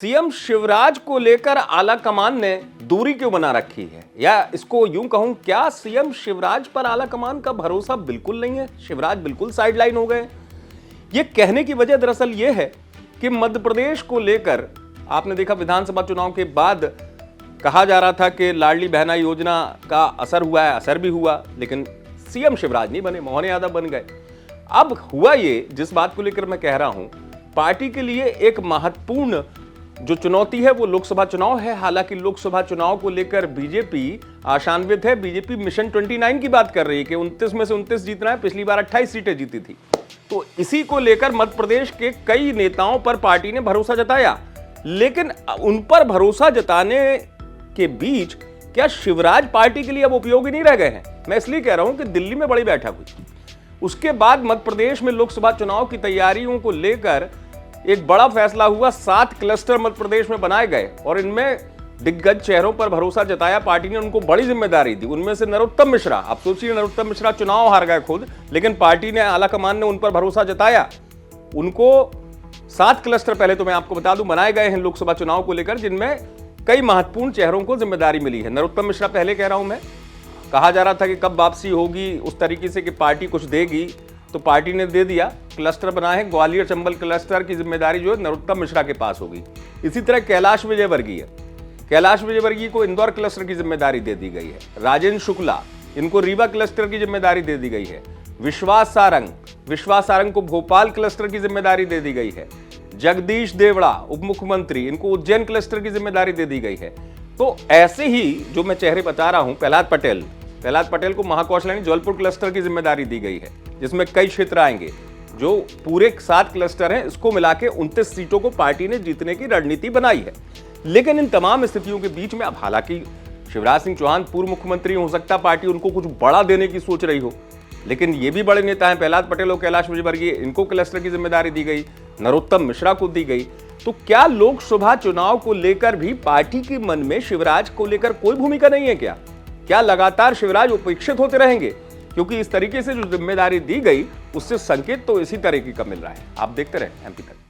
CM Shivraj को लेकर आला कमान ने दूरी क्यों बना रखी है, या इसको यूं कहूं, क्या सीएम शिवराज पर आला कमान का भरोसा बिल्कुल नहीं है? शिवराज बिल्कुल साइडलाइन हो गए। ये कहने की वजह दरअसल ये है कि मध्य प्रदेश को लेकर आपने देखा विधानसभा चुनाव के बाद कहा जा रहा था कि लाडली बहना योजना का असर हुआ है, असर भी हुआ, लेकिन सीएम शिवराज नहीं बने, मोहन यादव बन गए। अब हुआ ये, जिस बात को लेकर मैं कह रहा हूं, पार्टी के लिए एक महत्वपूर्ण जो चुनौती है वो लोकसभा चुनाव है। हालांकि लोकसभा चुनाव को लेकर बीजेपी आशान्वित है। बीजेपी मिशन 29 की बात कर रही है कि 29 में से 29 जीतना है। पिछली बार 28 सीटें जीती थी। तो इसी को लेकर मध्य प्रदेश के कई नेताओं पर पार्टी ने भरोसा जताया, लेकिन उन पर भरोसा जताने के बीच क्या शिवराज पार्टी के लिए अब उपयोगी नहीं रह गए हैं? मैं इसलिए कह रहा हूं कि दिल्ली में बड़ी बैठक हुई, उसके बाद मध्य प्रदेश में लोकसभा चुनाव की तैयारियों को लेकर एक बड़ा फैसला हुआ। 7 क्लस्टर मध्य प्रदेश में बनाए गए और इनमें दिग्गज चेहरों पर भरोसा जताया। पार्टी ने उनको बड़ी जिम्मेदारी दी। उनमें से नरोत्तम मिश्रा, आप सोचिए नरोत्तम मिश्रा चुनाव हार गए खुद, लेकिन पार्टी ने, आला कमान ने उन पर भरोसा जताया। उनको 7 क्लस्टर, पहले तो मैं आपको बता दूं, बनाए गए हैं लोकसभा चुनाव को लेकर, जिनमें कई महत्वपूर्ण चेहरों को जिम्मेदारी मिली है। नरोत्तम मिश्रा पहले कह रहा हूं मैं, कहा जा रहा था कि कब वापसी होगी उस तरीके से कि पार्टी कुछ देगी, तो पार्टी ने दे दिया। क्लस्टर बना है, ग्वालियर चंबल क्लस्टर की जिम्मेदारी जो है नरोत्तम मिश्रा के पास होगी। इसी तरह कैलाश विजयवर्गीय को इंदौर क्लस्टर की जिम्मेदारी दे दी गई है। राजेंद्र शुक्ला, इनको रीवा क्लस्टर की जिम्मेदारी दे दी गई है। विश्वास सारंग को भोपाल क्लस्टर की जिम्मेदारी दे दी गई है। जगदीश देवड़ा उप मुख्यमंत्री, इनको उज्जैन क्लस्टर की जिम्मेदारी दे दी गई है। तो ऐसे ही जो मैं चेहरे बता रहा हूं, प्रहलाद पटेल को महाकौशल यानी जबलपुर क्लस्टर की जिम्मेदारी दी गई है, जिसमें कई क्षेत्र आएंगे। जो पूरे 7 क्लस्टर हैं, इसको मिला के 29 सीटों को पार्टी ने जीतने की रणनीति बनाई है। लेकिन इन तमाम स्थितियों के बीच में अब हालांकि शिवराज सिंह चौहान पूर्व मुख्यमंत्री, हो सकता पार्टी उनको कुछ बड़ा देने की सोच रही हो, लेकिन ये भी बड़े नेता हैं, प्रहलाद पटेल और कैलाश विजयवर्गीय, इनको क्लस्टर की जिम्मेदारी दी गई, नरोत्तम मिश्रा को दी गई। तो क्या लोकसभा चुनाव को लेकर भी पार्टी के मन में शिवराज को लेकर कोई भूमिका नहीं है? क्या लगातार शिवराज उपेक्षित होते रहेंगे? क्योंकि इस तरीके से जो जिम्मेदारी दी गई, उससे संकेत तो इसी तरीके का मिल रहा है। आप देखते रहे एमपी तक।